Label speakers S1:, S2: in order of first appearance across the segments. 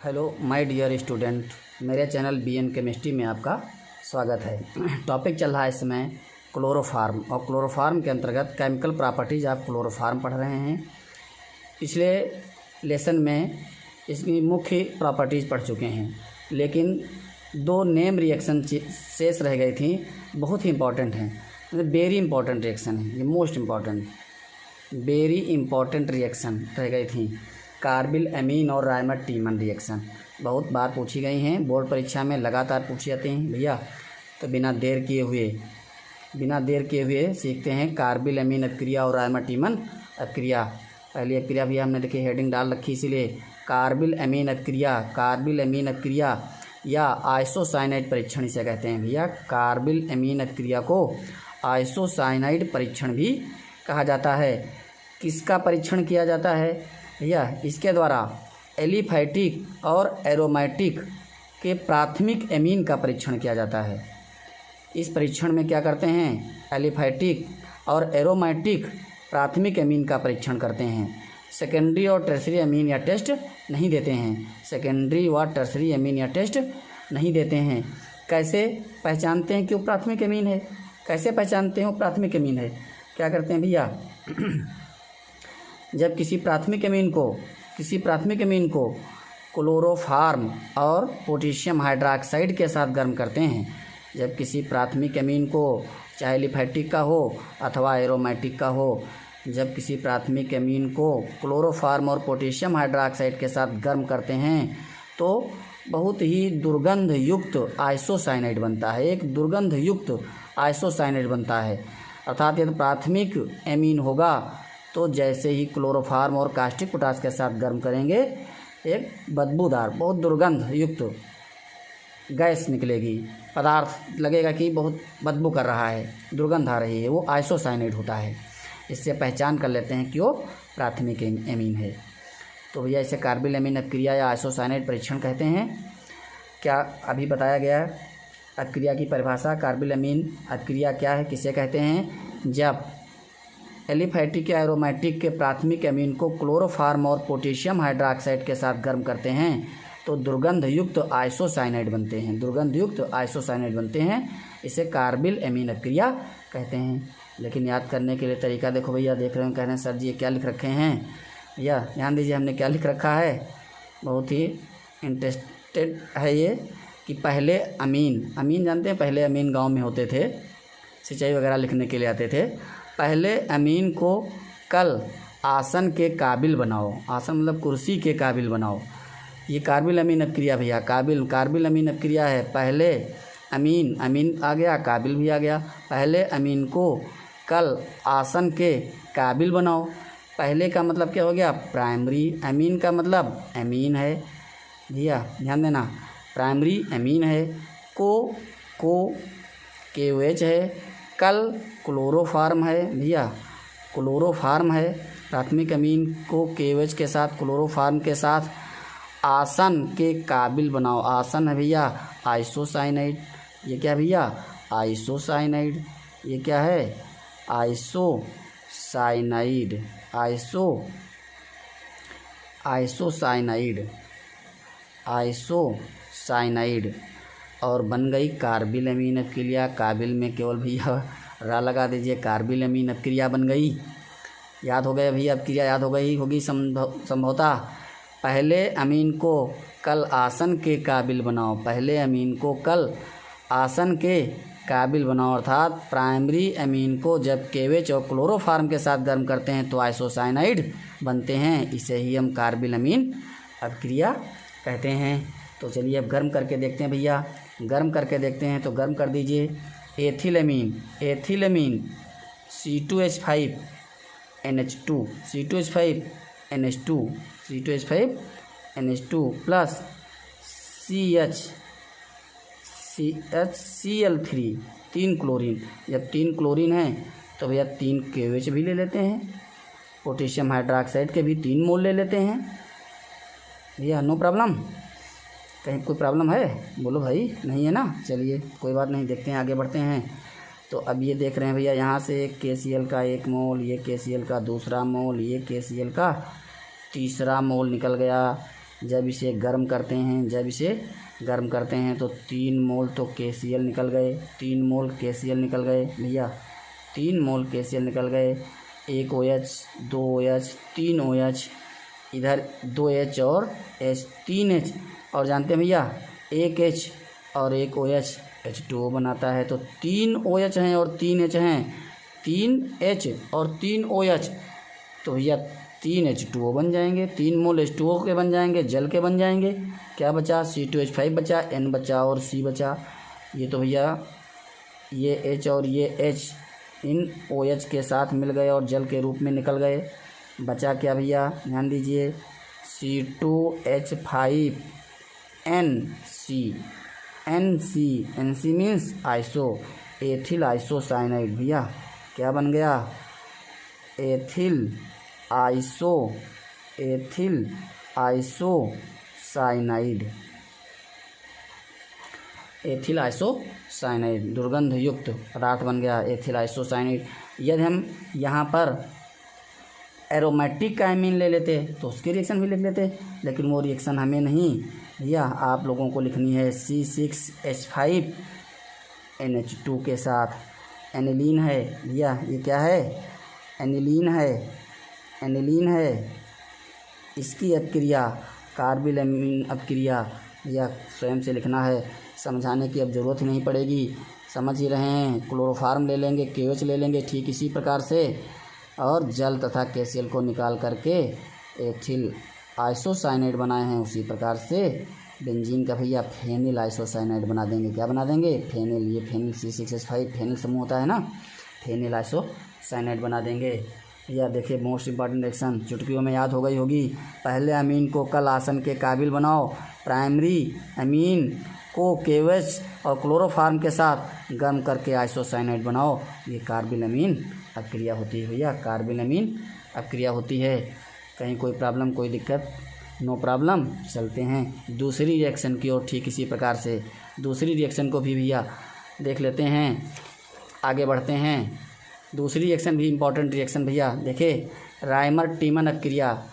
S1: Hello my dear student, मेरे channel BN chemistry में आपका स्वागत है। टॉपिक चल रहा है इस समय क्लोरोफार्म, और क्लोरोफार्म के अंतर्गत केमिकल प्रॉपर्टीज़ आप क्लोरोफार्म पढ़ रहे हैं। पिछले लेसन में इसकी मुख्य प्रॉपर्टीज़ पढ़ चुके हैं, लेकिन दो नेम रिएक्शन शेष रह गई थी, बहुत ही इंपॉर्टेंट हैं, मतलब वेरी इंपॉर्टेंट रिएक्शन है, ये most important very important reaction रह गई थी। कार्बिल एमीन और रायमंड टीमन रिएक्शन बहुत बार पूछी गई हैं, बोर्ड परीक्षा में लगातार पूछी जाती हैं भैया। तो बिना देर किए हुए सीखते हैं कार्बिल एमीन अभिक्रिया और रायमंड टीमन अभिक्रिया। पहली अभिक्रिया भी हमने देखी, हेडिंग डाल रखी, इसीलिए कार्बिल एमीन अभिक्रिया या आइसोसाइनाइड परीक्षण इसे कहते हैं भैया। कार्बिल एमीन अभिक्रिया को आइसोसाइनाइड परीक्षण भी कहा जाता है। किसका परीक्षण किया जाता है भैया? इसके द्वारा एलिफैटिक और एरोमेटिक के प्राथमिक एमीन का परीक्षण किया जाता है। इस परीक्षण में क्या करते हैं? एलिफैटिक और एरोमेटिक प्राथमिक एमीन का परीक्षण करते हैं। सेकेंडरी और टर्सरी एमीन या टेस्ट नहीं देते हैं। कैसे पहचानते हैं कि वो प्राथमिक एमीन है? क्या करते हैं भैया? जब किसी प्राथमिक एमीन को क्लोरोफार्म और पोटेशियम हाइड्रोक्साइड के साथ गर्म करते हैं, जब किसी प्राथमिक एमीन को चाहे एलिफैटिक का हो अथवा एरोमेटिक का हो, जब किसी प्राथमिक एमीन को क्लोरोफार्म और पोटेशियम हाइड्रोक्साइड के साथ गर्म करते हैं तो बहुत ही दुर्गंध युक्त आइसोसाइनाइड बनता है। एक दुर्गंध युक्त आइसोसाइनाइड बनता है। अर्थात यदि प्राथमिक एमीन होगा तो जैसे ही क्लोरोफार्म और कास्टिक पोटाश के साथ गर्म करेंगे, एक बदबूदार बहुत दुर्गंध युक्त गैस निकलेगी, पदार्थ लगेगा कि बहुत बदबू कर रहा है, दुर्गंध आ रही है, वो आइसोसाइनाइड होता है। इससे पहचान कर लेते हैं कि वो प्राथमिक एमीन है। तो भैया इसे कार्बिल एमीन अभिक्रिया या आइसोसाइनाइड परीक्षण कहते हैं। क्या अभी बताया गया अभिक्रिया की परिभाषा? कार्बिल एमीन अभिक्रिया क्या है, किसे कहते हैं? जब एलिफैटिक या एरोमेटिक के प्राथमिक एमीन को क्लोरोफार्म और पोटेशियम हाइड्रोक्साइड के साथ गर्म करते हैं तो दुर्गंध युक्त आइसोसाइनाइड बनते हैं। इसे कार्बिल एमीन अभिक्रिया कहते हैं। लेकिन याद करने के लिए तरीका देखो भैया, देख रहे हैं, कह रहे हैं सर जी ये क्या लिख रखे हैं भैया? ध्यान दीजिए हमने क्या लिख रखा है, बहुत ही इंटरेस्टेड है ये कि पहले अमीन जानते हैं, पहले अमीन गाँव में होते थे, सिंचाई वगैरह लिखने के लिए आते थे। पहले अमीन को कल आसन के काबिल बनाओ, आसन मतलब कुर्सी के काबिल बनाओ। ये कार्बिल अमीन अभिक्रिया भैया, कार्बिल अमीन अभिक्रिया है। पहले अमीन आ गया, काबिल भी आ गया। पहले अमीन को कल आसन के काबिल बनाओ। पहले का मतलब क्या हो गया? प्राइमरी। अमीन का मतलब एमीन है भैया, ध्यान देना, प्राइमरी एमीन है। को KOH है। कल क्लोरोफार्म है भैया, क्लोरोफार्म है। प्राथमिक अमीन को KOH के साथ, क्लोरोफार्म के साथ आसन के काबिल बनाओ। आसन है भैया आइसोसाइनाइड। ये क्या भैया? आइसोसाइनाइड। ये क्या है? आइसोसाइनाइड। और बन गई कार्बिल अमीन अभिक्रिया। काबिल में केवल भैया रा लगा दीजिए, कार्बिल अमीन अभिक्रिया बन गई। याद हो गया भैया, अभिक्रिया याद हो गई होगी संभवतः। पहले अमीन को कल आसन के काबिल बनाओ। अर्थात प्राइमरी अमीन को जब KOH और क्लोरोफार्म के साथ गर्म करते हैं तो आइसोसाइनाइड बनते हैं। इसे ही हम कार्बिल अमीन अभिक्रिया कहते हैं। तो चलिए अब गर्म करके देखते हैं भैया, तो गर्म कर दीजिए। एथिलएमीन C2H5NH2 प्लस CHCl3 3 क्लोरीन। जब 3 क्लोरीन है तो भैया 3 KOH भी ले लेते हैं, पोटेशियम हाइड्रोक्साइड के भी 3 मोल ले लेते हैं भैया। No problem? कहीं कोई प्रॉब्लम है? बोलो भाई, नहीं है ना? चलिए कोई बात नहीं, देखते हैं, आगे बढ़ते हैं। तो अब ये देख रहे हैं भैया, यहाँ से KCl का 1 मोल, ये KCl का दूसरा मोल, ये KCl का तीसरा मोल निकल गया। जब इसे गर्म करते हैं तो 3 मोल तो KCl निकल गए, 3 मोल KCl निकल गए भैया, 3 मोल KCl निकल गए। 1 OH, 2 OH, 3 OH, इधर 2 H और H, 3 H, और जानते हैं भैया 1 H और 1 OH H2O बनाता है। तो 3 OH हैं और 3 H हैं, 3 H और 3 OH, तो भैया 3 H2O बन जाएंगे, 3 मोल H2O के बन जाएंगे, जल के बन जाएंगे। क्या बचा? C2H5 बचा, N बचा और C बचा। ये तो भैया ये H और ये H इन OH के साथ मिल गए और जल के रूप में निकल गए। बचा क्या भैया? ध्यान दीजिए, C2H5NC, NC means iso, ethyl isocyanide. भैया क्या बन गया? एथिल आइसोसाइनाइड दुर्गंध युक्त पदार्थ बन गया एथिल आइसोसाइनाइड। यदि हम यहाँ पर एरोमेटिक का एमीन ले लेते तो उसकी रिएक्शन भी लिख लेते, लेकिन वो रिएक्शन हमें नहीं भैया, आप लोगों को लिखनी है C6H5NH2 के साथ। एनिलीन है भैया, ये क्या है? एनिलीन है। इसकी अपक्रिया कार्बिलएमीन अपक्रिया या स्वयं से लिखना है, समझाने की अब ज़रूरत ही नहीं पड़ेगी, समझ ही रहे हैं। क्लोरोफार्म ले लेंगे, KOH ले लेंगे ठीक इसी प्रकार से, और जल तथा KCl को निकाल करके एथिल आइसोसाइनाइड बनाए हैं, उसी प्रकार से बेंजीन का भैया फेनिल आइसोसाइनाइड बना देंगे। क्या बना देंगे? फेनिल। ये फेनिल C6H5 फेनिल समूह होता है ना, फेनिल आइसोसाइनाइड बना देंगे। या देखिए मोस्ट इंपॉर्टेंट रिएक्शन चुटकियों में याद हो गई होगी। पहले अमीन को कल आसन के काबिल बनाओ, प्राइमरी अमीन को KOH और क्लोरोफार्म के साथ गर्म करके आइसोसाइनाइड बनाओ। ये कार्बिल अमीन अपक्रिया होती है भैया, कार्बिल अमीन अपक्रिया होती है। कहीं कोई प्रॉब्लम, कोई दिक्कत? No problem. चलते हैं दूसरी रिएक्शन की ओर, ठीक इसी प्रकार से दूसरी रिएक्शन को भी भैया देख लेते हैं, आगे बढ़ते हैं। दूसरी रिएक्शन भी इम्पॉर्टेंट रिएक्शन भैया, देखिए राइमर टीमन अपक्रिया,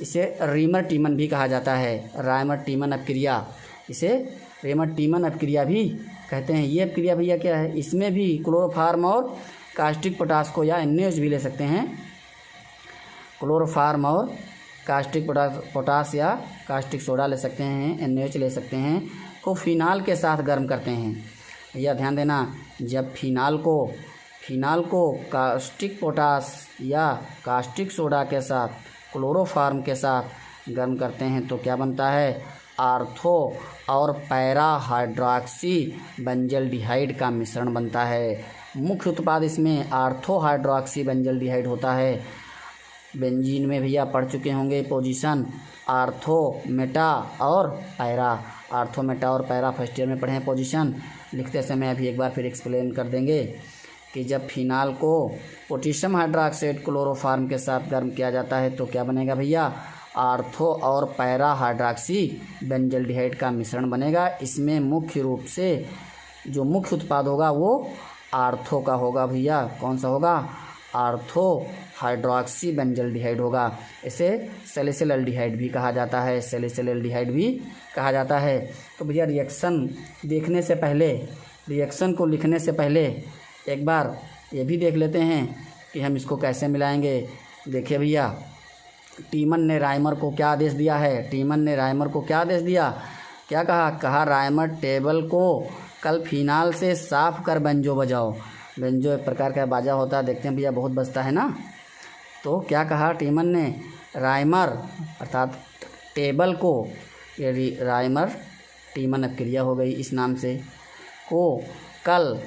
S1: इसे रीमर टीमन भी कहा जाता है। राइमर टीमन अपक्रिया, इसे रेमर टीमन अपक्रिया भी कहते हैं। ये अपक्रिया भैया क्या है? इसमें भी क्लोरोफार्म और कास्टिक पोटास को, या NaOH भी ले सकते हैं, क्लोरोफार्म और कास्टिक पोटास या कास्टिक सोडा ले सकते हैं, NaOH ले सकते हैं, को फिनाल के साथ गर्म करते हैं। भैया ध्यान देना, जब फिनाल को कास्टिक पोटास या कास्टिक सोडा के साथ क्लोरोफार्म के साथ गर्म करते हैं तो क्या बनता है? आर्थो और पैरा हाइड्रॉक्सी बेंजल्डिहाइड का मिश्रण बनता है। मुख्य उत्पाद इसमें आर्थो हाइड्रॉक्सी बेंजल्डिहाइड होता है। बेंजीन में भैया पढ़ चुके होंगे पोजीशन आर्थो, मेटा और पैरा। आर्थो, मेटा और पैरा फर्स्ट ईयर में पढ़े हैं पोजीशन। लिखते समय अभी एक बार फिर एक्सप्लेन कर देंगे कि जब फिनाल को पोटेशियम हाइड्रोक्साइड क्लोरोफार्म के साथ गर्म किया जाता है तो क्या बनेगा भैया? आर्थो और पैरा हाइड्रॉक्सी बेंजल्डिहाइड का मिश्रण बनेगा। इसमें मुख्य रूप से जो मुख्य उत्पाद होगा वो आर्थो का होगा भैया। कौन सा होगा? आर्थो हाइड्रॉक्सी बेंजल्डिहाइड होगा। इसे सैलिसिल एल्डिहाइड भी कहा जाता है, सैलिसिल एल्डिहाइड भी कहा जाता है। तो भैया रिएक्शन देखने से पहले, रिएक्शन को लिखने से पहले एक बार ये भी देख लेते हैं कि हम इसको कैसे मिलाएंगे। देखिए भैया, टीमन ने राइमर को क्या आदेश दिया है? टीमन ने राइमर को क्या आदेश दिया? क्या कहा राइमर टेबल को कल फिनाल से साफ कर बेंजो बजाओ। बेंजो एक प्रकार का बाजा होता है, देखते हैं भैया बहुत बजता है ना। तो क्या कहा टीमन ने? राइमर अर्थात टेबल को, ये राइमर टीमन अपक्रिया हो गई इस नाम से, को कल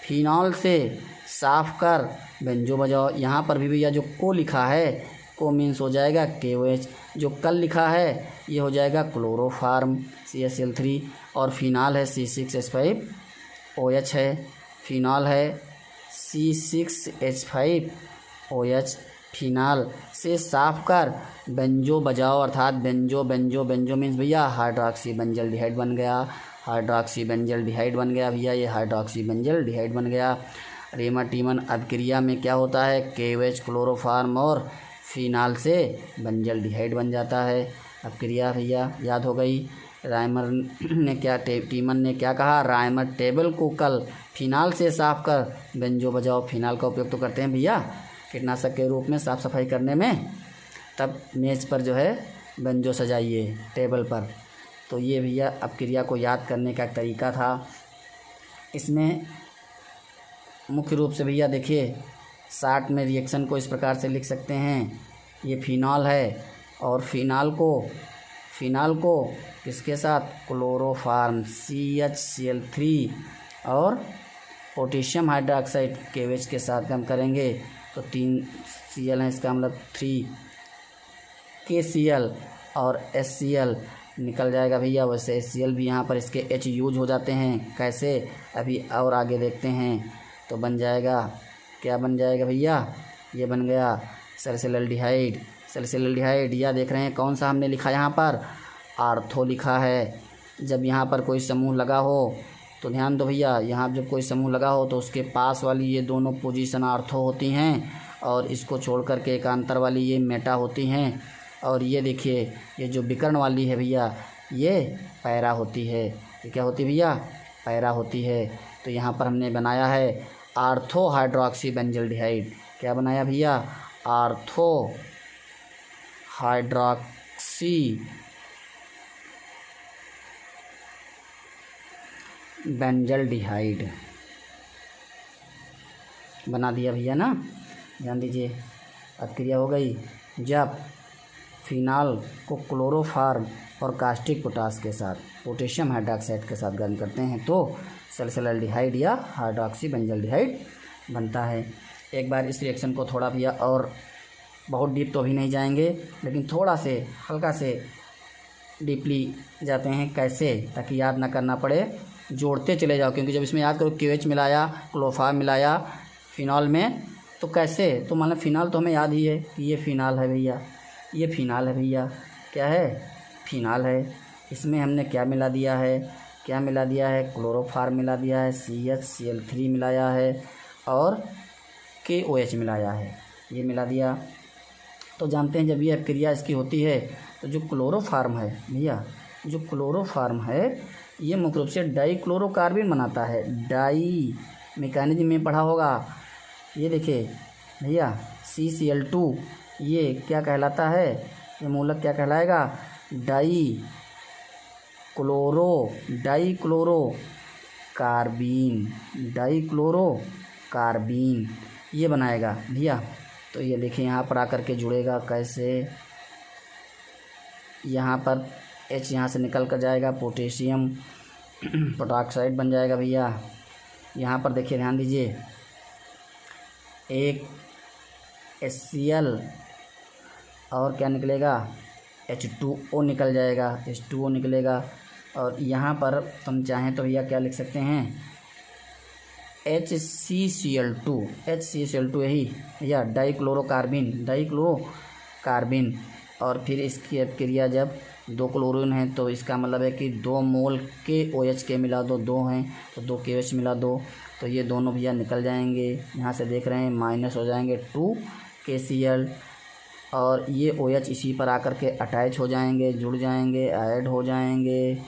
S1: फिनॉल से साफ कर बेंजो बजाओ। यहाँ पर भी भैया जो को लिखा है, को मीन्स हो जाएगा KOH, जो कल लिखा है ये हो जाएगा क्लोरोफार्म CaCl3, और फिनाल है C6H5OH है, फिनॉल है C6H5OH। फिनाल से साफ कर बेंजो बजाओ, अर्थात बेंजो मीन्स भैया हाइड्रॉक्सी बेंजल्डिहाइड बन गया, हाइड्रॉक्सी बेंजल्डिहाइड बन गया भैया, ये हाइड्रॉक्सी बेंजल्डिहाइड बन गया। रेमर टीमन अपक्रिया में क्या होता है? KOH क्लोरोफार्म और फिनाल से बेंजल्डिहाइड बन जाता है। अब क्रिया भैया याद हो गई। राइमर ने क्या टीमन ने क्या कहा, राइमर टेबल को कल फिनाल से साफ कर बेंजो बजाओ। फिनाल का उपयोग तो करते हैं भैया कीटनाशक के रूप में साफ़ सफाई करने में, तब मेज पर जो है बेंजो सजाइए टेबल पर। तो ये भैया अब क्रिया को याद करने का तरीका था। इसमें मुख्य रूप से भैया देखिए शार्ट में रिएक्शन को इस प्रकार से लिख सकते हैं, ये फिनॉल है और फिनाल को किसके साथ, क्लोरोफार्म CHCl3 और पोटेशियम हाइड्रोक्साइड KOH के साथ हम करेंगे तो 3 Cl हैं, इसका मतलब 3 KCl और HCl निकल जाएगा भैया। वैसे HCl भी यहाँ पर इसके H यूज हो जाते हैं, कैसे अभी और आगे देखते हैं। तो बन जाएगा, क्या बन जाएगा भैया, ये बन गया सैलिसिलडिहाइड। सैलिसिलडिहाइड या देख रहे हैं कौन सा हमने लिखा यहाँ पर, आर्थो लिखा है। जब यहाँ पर कोई समूह लगा हो तो ध्यान दो भैया, यहाँ जब कोई समूह लगा हो तो उसके पास वाली ये दोनों पोजीशन आर्थो होती हैं और इसको छोड़ करके एकांतर वाली ये मेटा होती हैं। और ये देखिए ये जो विकर्ण वाली है भैया ये पैरा होती है। ये क्या होती है भैया, पैरा होती है। तो यहाँ पर हमने बनाया है आर्थो हाइड्रोक्सी बेंजल्डिहाइड। क्या बनाया भैया, आर्थो हाइड्रोक्सी बेंजल्डिहाइड बना दिया भैया ना, ध्यान दीजिए। अब क्रिया हो गई, जब फिनाल को क्लोरोफार्म और कास्टिक पोटास के साथ पोटेशियम हाइड्रोक्साइड के साथ गर्म करते हैं तो सैलिसिलडिहाइड या हाइड्रोक्सी बेंजल्डिहाइड बनता है। एक बार इस रिएक्शन को थोड़ा भैया और बहुत डीप तो अभी नहीं जाएंगे, लेकिन थोड़ा से हल्का से डीपली जाते हैं, कैसे, ताकि याद ना करना पड़े, जोड़ते चले जाओ। क्योंकि जब इसमें याद करो KOH मिलाया, क्लोरोफार्म मिलाया फिनॉल में, तो कैसे, तो मान लो फिनाल तो हमें याद ही है कि ये फिनाल है भैया, ये फिनाल है भैया, क्या है, फिनाल है। इसमें हमने क्या मिला दिया है, क्या मिला दिया है, क्लोरोफार्म मिला दिया है, CHCl3 मिलाया है और KOH मिलाया है, ये मिला दिया। तो जानते हैं जब ये क्रिया इसकी होती है तो जो क्लोरोफार्म है भैया, जो क्लोरोफार्म है ये मुख्य रूप से डाइक्लोरोकार्बिन बनाता है। डाई मैकेनिज्म में पढ़ा होगा, ये देखिए भैया CCl2 ये क्या कहलाता है, ये मूलक क्या कहलाएगा, डाइक्लोरोकार्बिन ये बनाएगा भैया। तो ये देखिए यहाँ पर आकर के जुड़ेगा, कैसे, यहाँ पर H यहाँ से निकल कर जाएगा, पोटेशियम पोटाक्साइड बन जाएगा भैया। यहाँ पर देखिए ध्यान दीजिए, एक HCl और क्या निकलेगा, H2O निकल जाएगा, H2O निकलेगा। और यहाँ पर तुम चाहें तो भैया क्या लिख सकते हैं, HCCl2 यही या डाइक्लोरोकार्बिन। और फिर इसकी क्रिया जब 2 क्लोरीन है तो इसका मतलब है कि 2 मोल के OH के मिला दो, 2 हैं तो 2 KOH मिला दो, तो ये दोनों भैया निकल जाएंगे। यहाँ से देख रहे हैं माइनस हो जाएंगे 2 KCl और ये OH इसी पर आकर के अटैच हो जाएंगे, जुड़ जाएंगे, ऐड हो जाएंगे।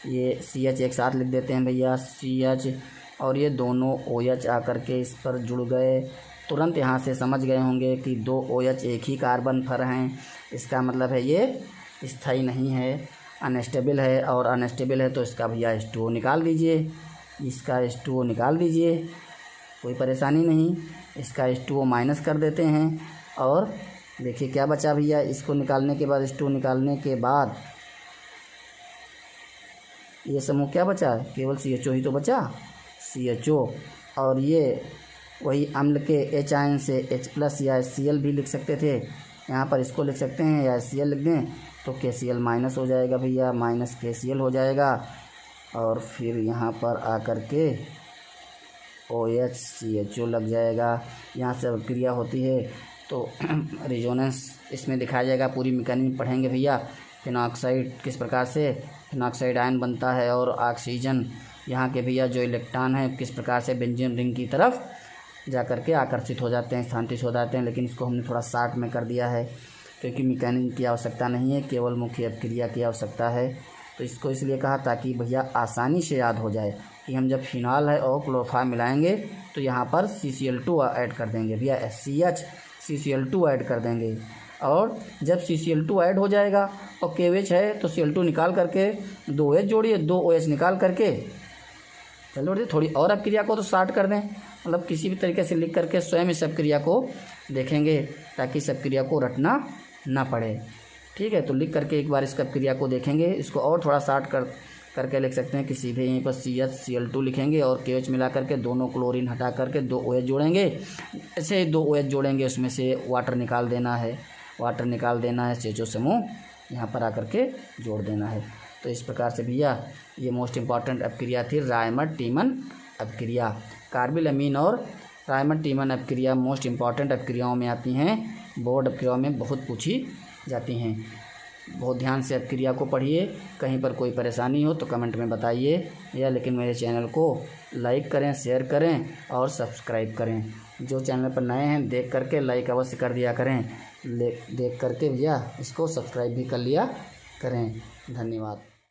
S1: ये CH एक साथ लिख देते हैं भैया, CH, और ये दोनों OH आकर के इस पर जुड़ गए। तुरंत यहाँ से समझ गए होंगे कि 2 OH एक ही कार्बन पर हैं, इसका मतलब है ये स्थायी नहीं है, अनस्टेबल है। और अनस्टेबल है तो इसका भैया H2O निकाल दीजिए, इसका H2O निकाल दीजिए, कोई परेशानी नहीं। इसका H2O माइनस कर देते हैं और देखिए क्या बचा भैया, इसको निकालने के बाद, H2O निकालने के बाद ये समूह क्या बचा है, केवल CHO ही तो बचा, CHO। और ये वही अम्ल के H आयन से H+ या HCl भी लिख सकते थे, यहाँ पर इसको लिख सकते हैं या HCl लिख दें तो KCl माइनस हो जाएगा भैया, माइनस KCl हो जाएगा। और फिर यहाँ पर आकर के OH CHO लग जाएगा। यहाँ से क्रिया होती है तो रिजोनेंस इसमें दिखाया जाएगा, पूरी मैकेनिज्म पढ़ेंगे भैया। फिनॉक्साइड किस प्रकार से फिनॉक्साइड आयन बनता है और ऑक्सीजन यहाँ के भैया जो इलेक्ट्रॉन है किस प्रकार से बेंजीन रिंग की तरफ जा कर के आकर्षित हो जाते हैं, स्थानांतरित हो जाते हैं। लेकिन इसको हमने थोड़ा शार्ट में कर दिया है क्योंकि मैकेनिज्म की आवश्यकता नहीं है, केवल मुख्य अपक्रिया की आवश्यकता है। तो इसको इसलिए कहा ताकि भैया आसानी से याद हो जाए कि हम जब फिनॉल है और क्लोरोफॉर्म मिलाएंगे तो यहाँ पर CCl2 ऐड कर देंगे भैया, CH CCl2 ऐड कर देंगे। और जब CCl2 ऐड हो जाएगा और KOH है तो Cl2 निकाल करके 2 OH जोड़िए, 2 OH निकाल करके चलो थोड़ी और अपक्रिया को तो स्टार्ट कर दें, मतलब किसी भी तरीके से लिख करके स्वयं इस अपक्रिया को देखेंगे ताकि इस अपक्रिया को रटना ना पड़े। ठीक है, तो लिख करके एक बार इस अपक्रिया को देखेंगे। इसको और थोड़ा शार्ट करके लिख सकते हैं कि सीधे यहीं पर CH Cl2 लिखेंगे और KOH मिला करके दोनों क्लोरीन हटा करके 2 OH जोड़ेंगे। ऐसे 2 OH जोड़ेंगे, उसमें से वाटर निकाल देना है, CHO समूह यहाँ पर आकर के जोड़ देना है। तो इस प्रकार से भैया ये मोस्ट इम्पॉर्टेंट अपक्रिया थी रायमंड-टीमन अपक्रिया। कार्बिल अमीन और रायमंड-टीमन अपक्रिया मोस्ट इम्पॉर्टेंट अपक्रियाओं में आती हैं, बोर्ड अपक्रियाओं में बहुत पूछी जाती हैं। बहुत ध्यान से अपक्रिया को पढ़िए, कहीं पर कोई परेशानी हो तो कमेंट में बताइए या लेकिन मेरे चैनल को लाइक करें, शेयर करें और सब्सक्राइब करें। जो चैनल पर नए हैं देख करके लाइक अवश्य कर दिया करें, देख करके भैया इसको सब्सक्राइब भी कर लिया करें। धन्यवाद।